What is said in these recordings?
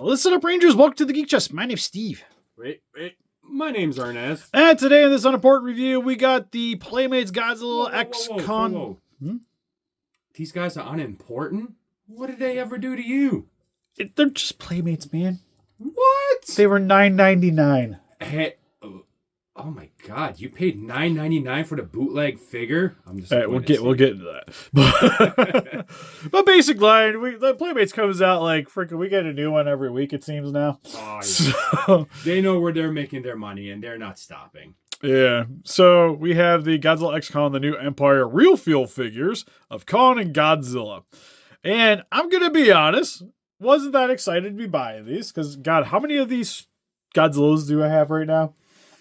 Listen up, Rangers. Welcome to the Geek Chest. My name's Steve. Wait. My name's Arnes. And today in this unimportant review, we got the Playmates Godzilla X-Con. Whoa. These guys are unimportant? What did they ever do to you? They're just Playmates, man. What? They were $9.99. Hey, oh my God! You paid $9.99 for the bootleg figure. I'm just. All right, we'll get into that. But basic line, the Playmates comes out like freaking. We get a new one every week. It seems now. Oh, yeah. So, they know where they're making their money, and they're not stopping. Yeah. So we have the Godzilla X-Con, the new Empire real feel figures of Kong and Godzilla, and I'm gonna be honest, wasn't that excited to be buying these because God, how many of these Godzillas do I have right now?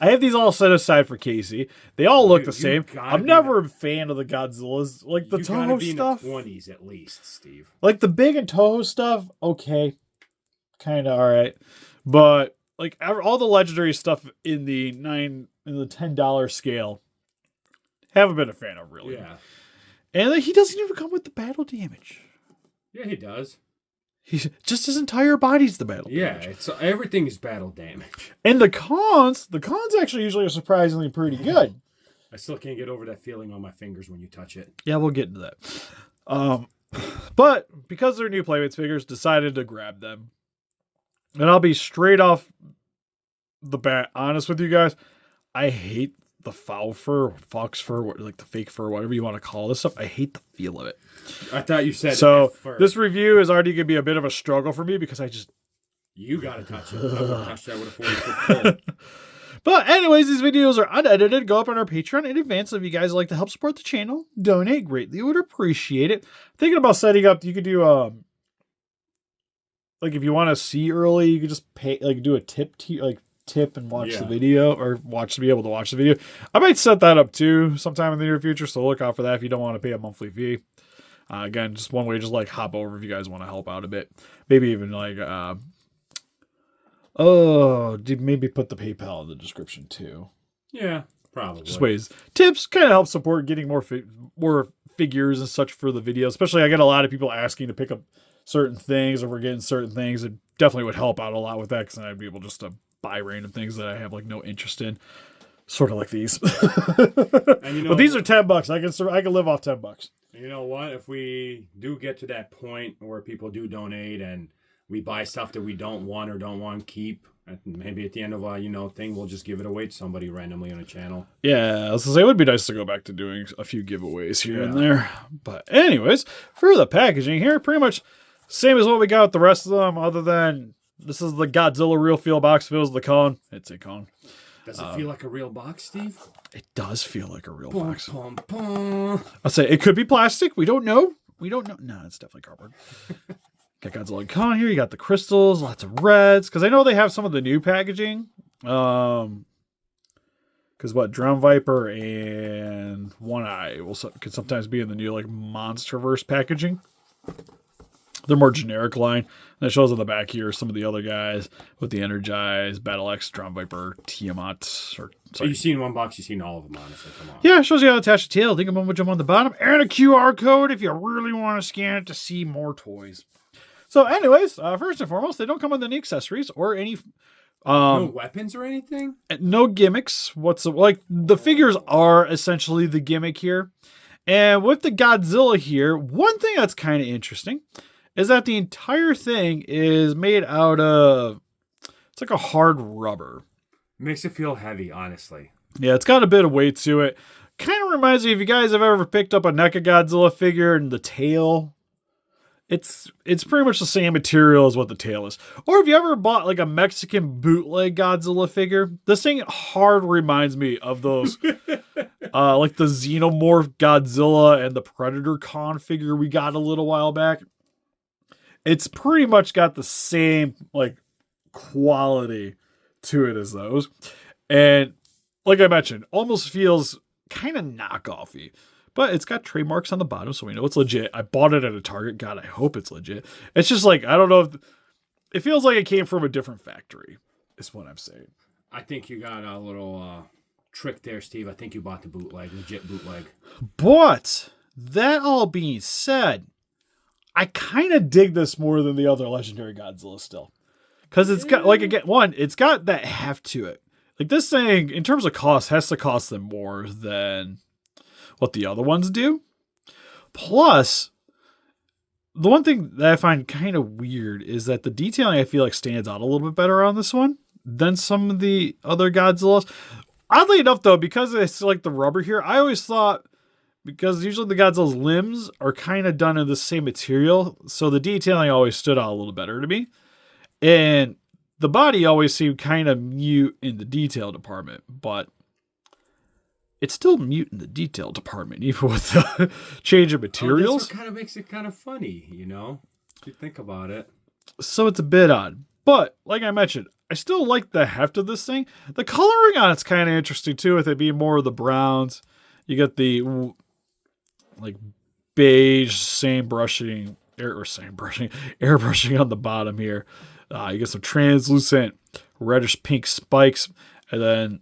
I have these all set aside for Casey. They all look the same. I'm never a fan of the Godzillas. Like the Toho stuff. In the 20s at least, Steve. Like the big and Toho stuff, okay. Kind of alright. But like all the legendary stuff in the $10 scale, haven't been a fan of really. Yeah. And he doesn't even come with the battle damage. Yeah, he does. He's just his entire body's the battle damage. Yeah, everything is battle damage. And the cons actually usually are surprisingly pretty good. I still can't get over that feeling on my fingers when you touch it. Yeah, we'll get into that. But because they're new Playmates figures, decided to grab them. And I'll be straight off the bat honest with you guys. I hate the foul fur, fox fur, like the fake fur, whatever you want to call this stuff. I hate the feel of it. I thought you said so. This review is already going to be a bit of a struggle for me because you got to touch it. I would touch that with a 40-foot pole. But anyways, these videos are unedited. Go up on our Patreon in advance. If you guys like to help support the channel, donate greatly. Would appreciate it. Thinking about setting up, you could do like if you want to see early, you could just pay do a tip and watch the video, or be able to watch the video. I might set that up too sometime in the near future, so look out for that if you don't want to pay a monthly fee. Again, just one way, just like hop over if you guys want to help out a bit. Maybe even like maybe put the PayPal in the description too. Yeah, probably. Just ways, tips kind of help support getting more figures and such for the video. Especially, I get a lot of people asking to pick up certain things, or we're getting certain things. It definitely would help out a lot with that, because then I'd be able just to buy random things that I have like no interest in, sort of like these. And but these are $10. I can live off $10. You know what? If we do get to that point where people do donate and we buy stuff that we don't want or don't want to keep, maybe at the end of a thing, we'll just give it away to somebody randomly on a channel. Yeah, I was gonna say it would be nice to go back to doing a few giveaways here and there. But anyways, for the packaging here, pretty much same as what we got with the rest of them, other than this is the Godzilla real feel box. Feels the Kong. It's a Kong. Does it feel like a real box, Steve? It does feel like a real box. I'll say it could be plastic. We don't know. No, it's definitely cardboard. Got Godzilla Kong here. You got the crystals, lots of reds. Because I know they have some of the new packaging. Because Drown Viper and One Eye could sometimes be in the new like Monsterverse packaging. They're more generic line. And it shows on the back here some of the other guys with the Energize, Battle X, Drown Viper, Tiamat. So you've seen one box, you've seen all of them, honestly. Come on. Yeah, it shows you how to attach the tail. Think about which one on the bottom. And a QR code if you really want to scan it to see more toys. So anyways, first and foremost, they don't come with any accessories or any... no weapons or anything? No gimmicks. The figures are essentially the gimmick here. And with the Godzilla here, one thing that's kind of interesting is that the entire thing is made out of, it's like a hard rubber. Makes it feel heavy, honestly. Yeah, it's got a bit of weight to it. Kind of reminds me, if you guys have ever picked up a NECA Godzilla figure and the tail, it's pretty much the same material as what the tail is. Or if you ever bought like a Mexican bootleg Godzilla figure, this thing hard reminds me of those, like the Xenomorph Godzilla and the Predator Con figure we got a little while back. It's pretty much got the same like quality to it as those. And like I mentioned, almost feels kind of knockoffy. But it's got trademarks on the bottom, so we know it's legit. I bought it at a Target. God, I hope it's legit. It's just like, I don't know if... It feels like it came from a different factory, is what I'm saying. I think you got a little trick there, Steve. I think you bought the bootleg, legit bootleg. But, that all being said, I kind of dig this more than the other Legendary Godzilla still. Because it's got, like, again, it's got that heft to it. Like, this thing, in terms of cost, has to cost them more than what the other ones do. Plus, the one thing that I find kind of weird is that the detailing, I feel like, stands out a little bit better on this one than some of the other Godzillas. Oddly enough, though, because it's like the rubber here, I always thought, because usually the Godzilla's limbs are kind of done in the same material, so the detailing always stood out a little better to me. And the body always seemed kind of mute in the detail department, but it's still mute in the detail department, even with the change of materials. That's what kind of makes it kind of funny, you know? If you think about it. So it's a bit odd. But, like I mentioned, I still like the heft of this thing. The coloring on it's kind of interesting, too, with it being more of the browns. You get the, like, beige, airbrushing on the bottom here. You get some translucent reddish pink spikes, and then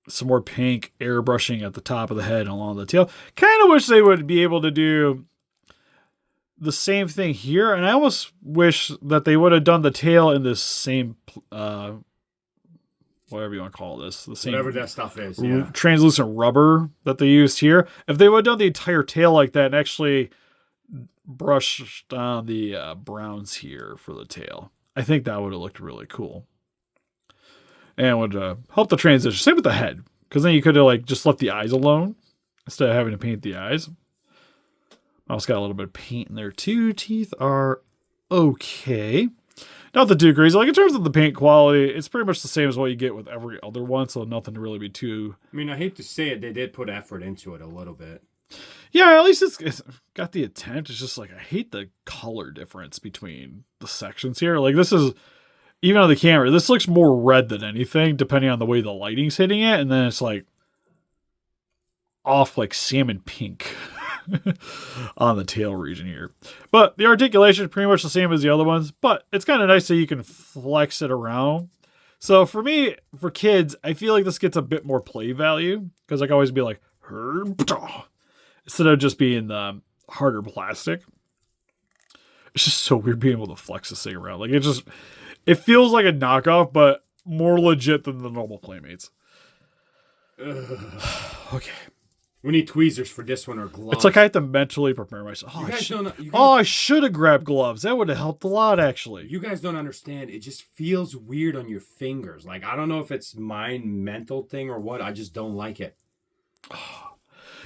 some more pink airbrushing at the top of the head and along the tail. Kind of wish they would be able to do the same thing here, and I almost wish that they would have done the tail in this same, whatever you want to call this, the same whatever that stuff is, yeah, translucent rubber that they used here. If they would have done the entire tail like that and actually brushed on the browns here for the tail, I think that would have looked really cool. And would help the transition. Same with the head. Because then you could have like just left the eyes alone instead of having to paint the eyes. Also got a little bit of paint in there too. Teeth are okay. Not the too crazy. Like in terms of the paint quality, it's pretty much the same as what you get with every other one. So nothing to really be too... I mean, I hate to say it, they did put effort into it a little bit. Yeah, at least it's got the attempt. It's just like, I hate the color difference between the sections here. Like this is... Even on the camera, this looks more red than anything, depending on the way the lighting's hitting it. And then it's like off like salmon pink on the tail region here. But the articulation is pretty much the same as the other ones. But it's kind of nice that you can flex it around. So for me, for kids, I feel like this gets a bit more play value. Because I can always be like, instead of just being the harder plastic. It's just so weird being able to flex this thing around. Like it feels like a knockoff, but more legit than the normal Playmates. Okay. We need tweezers for this one or gloves. It's like I have to mentally prepare myself. I should have grabbed gloves. That would have helped a lot, actually. You guys don't understand. It just feels weird on your fingers. Like, I don't know if it's my mental thing or what. I just don't like it.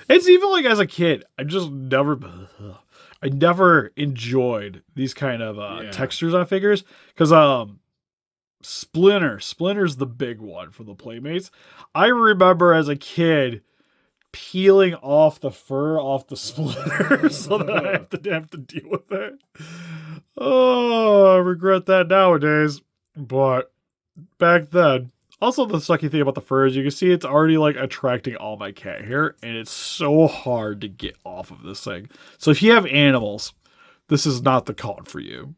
It's even like as a kid, I never enjoyed these kind of textures on figures because Splinter's the big one for the Playmates. I remember as a kid peeling off the fur off the Splinter so that I have to deal with it. Oh, I regret that nowadays, but back then. Also, the sucky thing about the fur is you can see it's already like attracting all my cat hair, and it's so hard to get off of this thing. So if you have animals, this is not the card for you.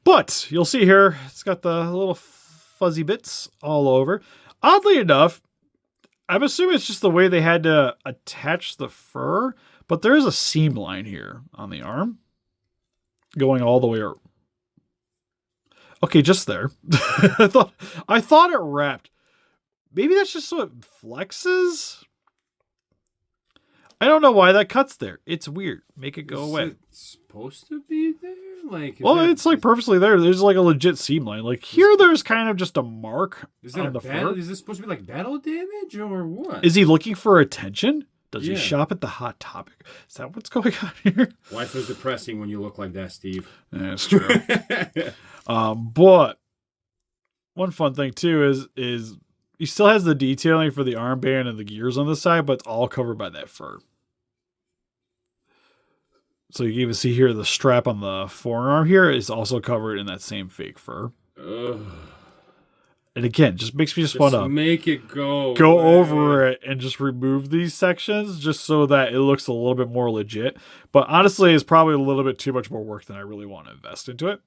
But you'll see here, it's got the little fuzzy bits all over. Oddly enough, I'm assuming it's just the way they had to attach the fur, but there is a seam line here on the arm going all the way around. Okay, just there. I thought it wrapped. Maybe that's just so it flexes? I don't know why that cuts there. It's weird. Make it go away. Is it supposed to be there? It's like purposely there. There's like a legit seam line. Like here, there's kind of just a mark on the fur. Is this supposed to be like battle damage or what? Is he looking for attention? Does he shop at the Hot Topic? Is that what's going on here? Life is depressing when you look like that, Steve. That's true. But one fun thing too is he still has the detailing for the armband and the gears on the side, but it's all covered by that fur. So you can even see here the strap on the forearm here is also covered in that same fake fur. Ugh. And again, just makes me just want to make it go over it and just remove these sections just so that it looks a little bit more legit. But honestly, it's probably a little bit too much more work than I really want to invest into it.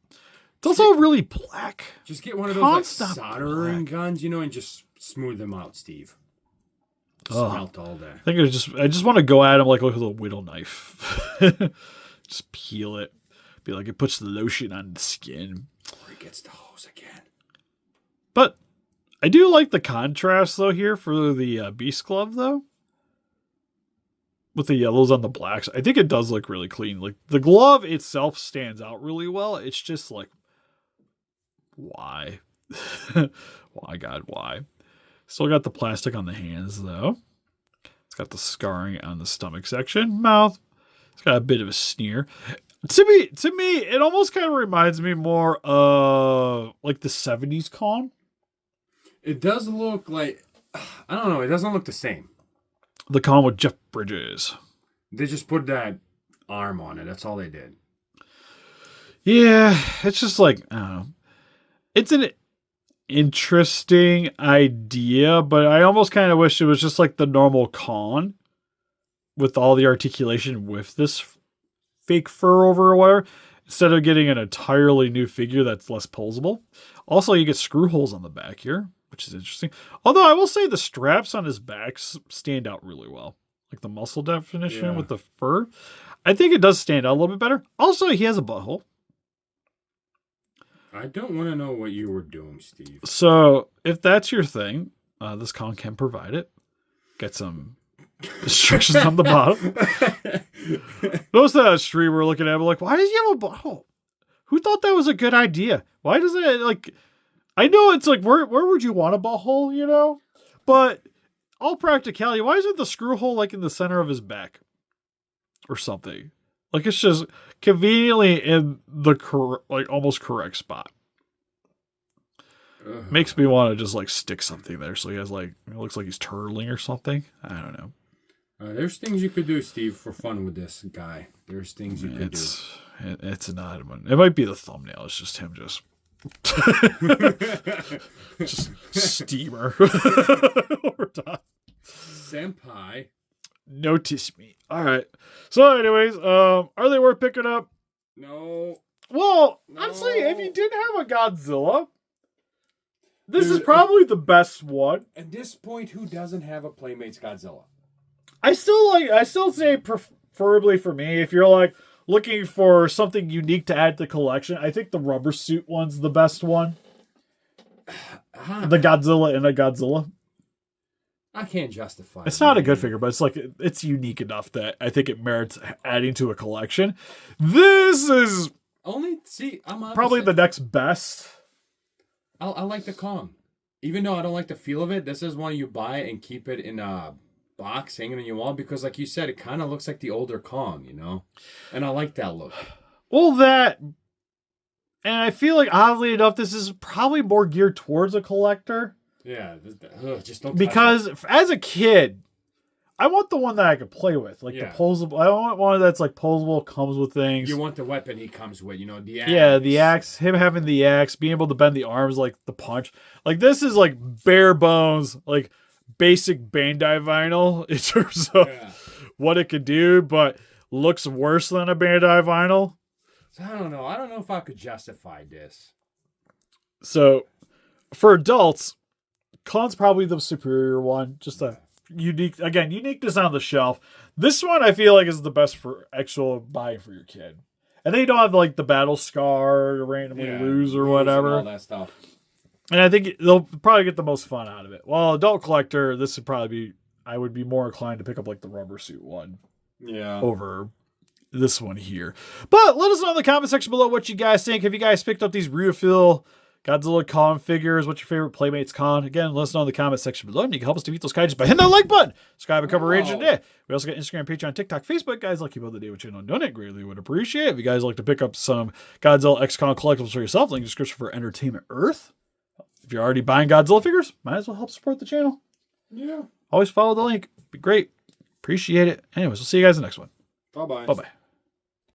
It's also really black. Just get one of those soldering guns, and just smooth them out, Steve. Smelt all day. I just want to go at him like with a whittle knife. Just peel it. Be like it puts the lotion on the skin. Or it gets the Arnes again. But I do like the contrast, though, here for the Beast Glove, though. With the yellows on the blacks. I think it does look really clean. Like, the glove itself stands out really well. It's just like, why? Why, God, why? Still got the plastic on the hands, though. It's got the scarring on the stomach section. Mouth. It's got a bit of a sneer. To me, it almost kind of reminds me more of like the 70s con. It does look like, I don't know, it doesn't look the same. The con with Jeff Bridges. They just put that arm on it. That's all they did. Yeah, it's just like, I don't know. It's an interesting idea, but I almost kind of wish it was just like the normal con with all the articulation with this fake fur over or whatever, instead of getting an entirely new figure that's less posable. Also, you get screw holes on the back here, which is interesting. Although I will say the straps on his back stand out really well. Like the muscle definition with the fur. I think it does stand out a little bit better. Also, he has a butthole. I don't want to know what you were doing, Steve. So, if that's your thing, this con can provide it. Get some restrictions on the bottom. Those that stream were looking at it like, why does he have a butthole? Who thought that was a good idea? Why does it, like, I know it's like, where would you want a butthole, you know? But all practicality, why isn't the screw hole like in the center of his back or something? Like, it's just conveniently in the almost correct spot. Makes me want to just like stick something there so he has like, it looks like he's turtling or something. I don't know. There's things you could do, Steve, for fun with this guy. There's things you could do. It's an odd one. It might be the thumbnail. It's just him just just steamer over top. Senpai. Notice me. All right. So anyways, are they worth picking up? No. Well, honestly, if you didn't have a Godzilla, this is probably the best one. At this point, who doesn't have a Playmates Godzilla? I still say preferably for me, if you're like looking for something unique to add to the collection, I think the rubber suit one's the best one. The Godzilla and a Godzilla. I can't justify it. It's not a good figure, but it's like, it's unique enough that I think it merits adding to a collection. This is probably the next best. I like the Kong. Even though I don't like the feel of it, this is one you buy and keep it in a box hanging on your wall because, like you said, it kind of looks like the older Kong, you know? And I like that look. Well, and I feel like, oddly enough, this is probably more geared towards a collector. Yeah, just don't. Because as a kid, I want the one that I could play with, like the posable. I want one that's like posable, comes with things. You want the weapon he comes with, you know, the axe. Yeah, the axe. Him having the axe, being able to bend the arms like the punch. Like, this is like bare bones, like basic Bandai vinyl in terms of what it could do, but looks worse than a Bandai vinyl. So I don't know. I don't know if I could justify this. So for adults, Con's probably the superior one. Just a uniqueness on the shelf. This one I feel like is the best for actual buying for your kid. And then you don't have like the battle scar to randomly lose or whatever. All that stuff. And I think they'll probably get the most fun out of it. Well, adult collector, this would probably be, I would be more inclined to pick up like the rubber suit one. Yeah. Over this one here. But let us know in the comment section below what you guys think. Have you guys picked up these refill Godzilla Con figures? What's your favorite Playmates Con? Again, let us know in the comment section below. And you can help us defeat those kaijus by hitting that like button. Subscribe and cover Rage today. We also got Instagram, Patreon, TikTok, Facebook. Guys, like you both today, what you know, donate. Greatly would appreciate it. If you guys like to pick up some Godzilla X-Con collectibles for yourself, link in the description for Entertainment Earth. If you're already buying Godzilla figures, might as well help support the channel. Yeah. Always follow the link. Be great. Appreciate it. Anyways, we'll see you guys in the next one. Bye-bye. Bye-bye.